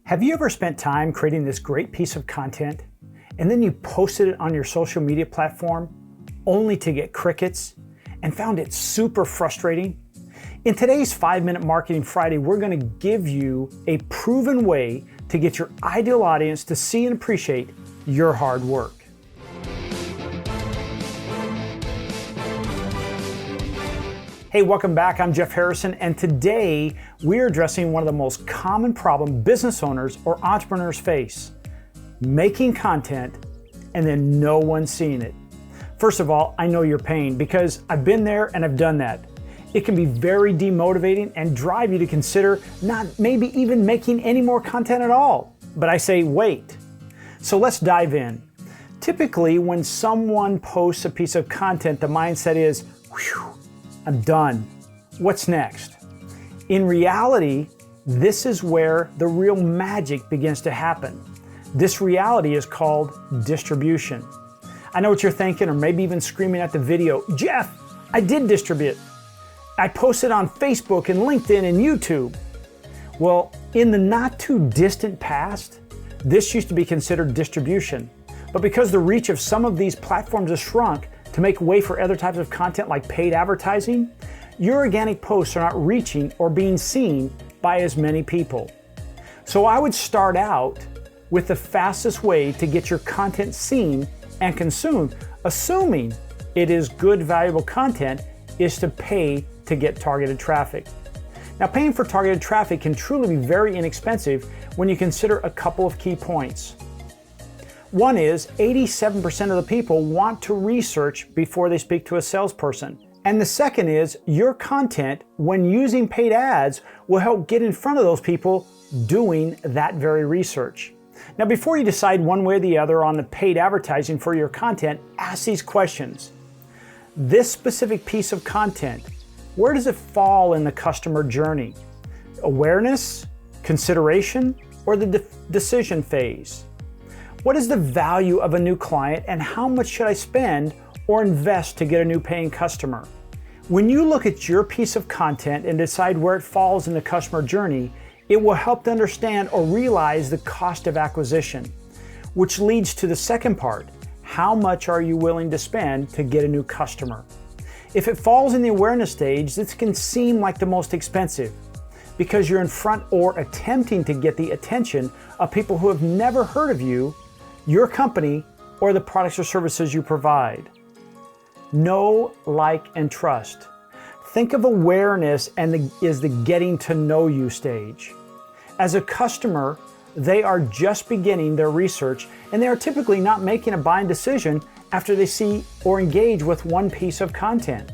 Have you ever spent time creating this great piece of content and then you posted it on your social media platform only to get crickets and found it super frustrating? In today's 5-Minute Marketing Friday, we're going to give you a proven way to get your ideal audience to see and appreciate your hard work. Hey, welcome back. I'm Jeff Harrison, and today we're addressing one of the most common problems business owners or entrepreneurs face: making content and then no one seeing it. First of all, I know your pain because I've been there and I've done that. It can be very demotivating and drive you to consider not maybe even making any more content at all. But I say wait. So let's dive in. Typically, when someone posts a piece of content, the mindset is, whew, I'm done. What's next? In reality, this is where the real magic begins to happen. This reality is called distribution. I know what you're thinking, or maybe even screaming at the video, Jeff, I did distribute. I posted on Facebook and LinkedIn and YouTube. Well, in the not too distant past, this used to be considered distribution. But because the reach of some of these platforms has shrunk to make way for other types of content like paid advertising, your organic posts are not reaching or being seen by as many people. So I would start out with the fastest way to get your content seen and consumed, assuming it is good, valuable content, is to pay to get targeted traffic. Now, paying for targeted traffic can truly be very inexpensive when you consider a couple of key points. One is 87% of the people want to research before they speak to a salesperson. And the second is your content, when using paid ads, will help get in front of those people doing that very research. Now, before you decide one way or the other on the paid advertising for your content, ask these questions. This specific piece of content, where does it fall in the customer journey? Awareness, consideration, or the decision phase? What is the value of a new client, and how much should I spend or invest to get a new paying customer? When you look at your piece of content and decide where it falls in the customer journey, it will help to understand or realize the cost of acquisition, which leads to the second part. How much are you willing to spend to get a new customer? If it falls in the awareness stage, this can seem like the most expensive because you're in front or attempting to get the attention of people who have never heard of you, your company, or the products or services you provide. Know, like, and trust. Think of awareness as the getting to know you stage. As a customer, they are just beginning their research, and they are typically not making a buying decision after they see or engage with one piece of content.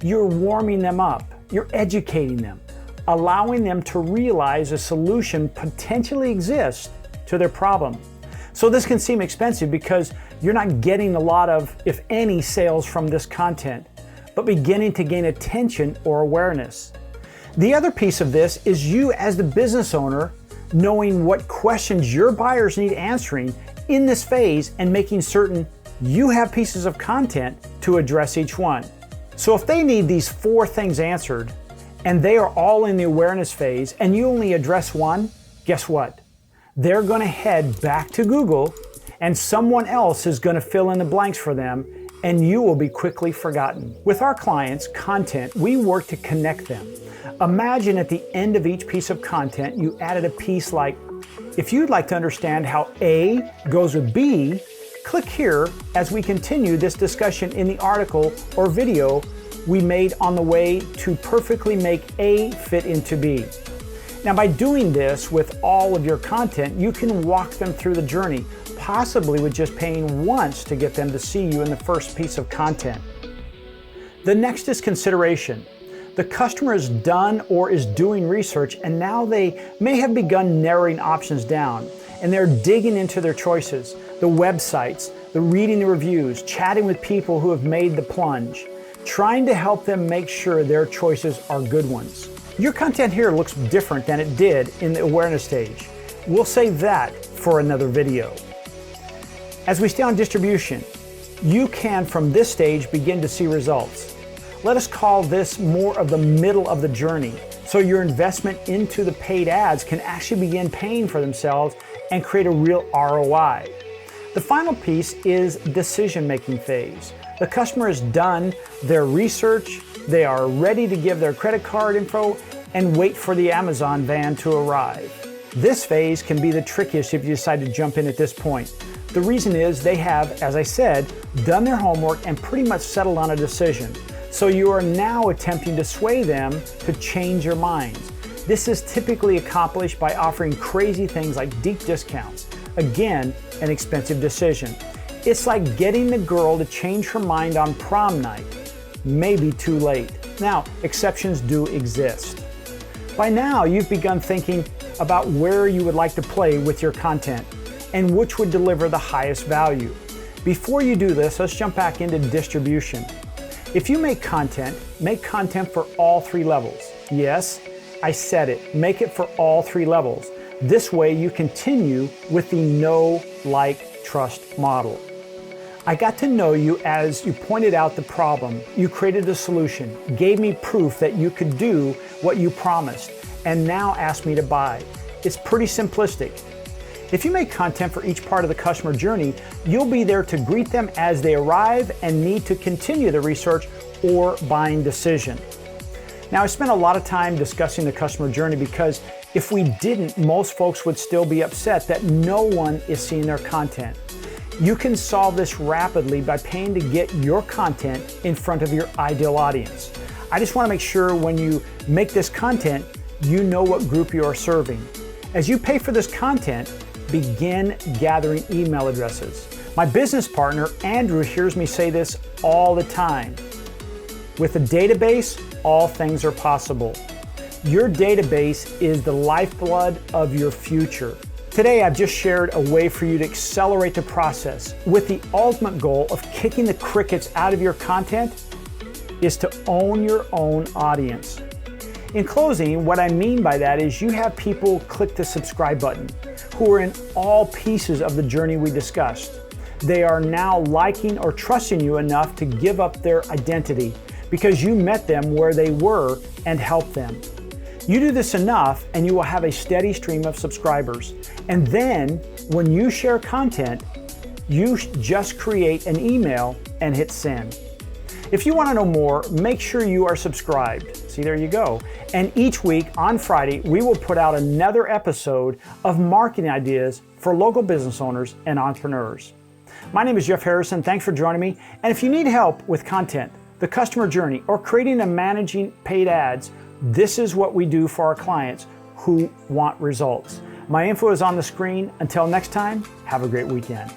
You're warming them up, you're educating them, allowing them to realize a solution potentially exists to their problem. So this can seem expensive because you're not getting a lot of, if any, sales from this content, but beginning to gain attention or awareness. The other piece of this is you as the business owner knowing what questions your buyers need answering in this phase and making certain you have pieces of content to address each one. So if they need these 4 things answered and they are all in the awareness phase and you only address one, guess what? They're going to head back to Google and someone else is going to fill in the blanks for them and you will be quickly forgotten. With our clients' content, we work to connect them. Imagine at the end of each piece of content, you added a piece like, if you'd like to understand how A goes with B, click here as we continue this discussion in the article or video we made on the way to perfectly make A fit into B. Now, by doing this with all of your content, you can walk them through the journey, possibly with just paying once to get them to see you in the first piece of content. The next is consideration. The customer is done or is doing research, and now they may have begun narrowing options down, and they're digging into their choices, the websites, the reading the reviews, chatting with people who have made the plunge, trying to help them make sure their choices are good ones. Your content here looks different than it did in the awareness stage. We'll save that for another video. As we stay on distribution, you can from this stage begin to see results. Let us call this more of the middle of the journey. So your investment into the paid ads can actually begin paying for themselves and create a real ROI. The final piece is decision-making phase. The customer has done their research, they are ready to give their credit card info and wait for the Amazon van to arrive. This phase can be the trickiest if you decide to jump in at this point. The reason is they have, as I said, done their homework and pretty much settled on a decision. So you are now attempting to sway them to change their minds. This is typically accomplished by offering crazy things like deep discounts. Again, an expensive decision. It's like getting the girl to change her mind on prom night. Maybe too late. Now, exceptions do exist. By now, you've begun thinking about where you would like to play with your content and which would deliver the highest value. Before you do this, let's jump back into distribution. If you make content for all three levels. Yes, I said it. Make it for all three levels. This way you continue with the know, like, trust model. I got to know you as you pointed out the problem. You created a solution, gave me proof that you could do what you promised, and now ask me to buy. It's pretty simplistic. If you make content for each part of the customer journey, you'll be there to greet them as they arrive and need to continue the research or buying decision. Now, I spent a lot of time discussing the customer journey because if we didn't, most folks would still be upset that no one is seeing their content. You can solve this rapidly by paying to get your content in front of your ideal audience. I just want to make sure when you make this content, you know what group you are serving. As you pay for this content, begin gathering email addresses. My business partner, Andrew, hears me say this all the time. With a database, all things are possible. Your database is the lifeblood of your future. Today, I've just shared a way for you to accelerate the process with the ultimate goal of kicking the crickets out of your content is to own your own audience. In closing, what I mean by that is you have people click the subscribe button who are in all pieces of the journey we discussed. They are now liking or trusting you enough to give up their identity because you met them where they were and helped them. You do this enough and you will have a steady stream of subscribers. And then when you share content, you just create an email and hit send. If you want to know more, make sure you are subscribed. See, there you go. And each week on Friday, we will put out another episode of marketing ideas for local business owners and entrepreneurs. My name is Jeff Harrison. Thanks for joining me. And if you need help with content, the customer journey, or creating and managing paid ads, this is what we do for our clients who want results. My info is on the screen. Until next time, have a great weekend.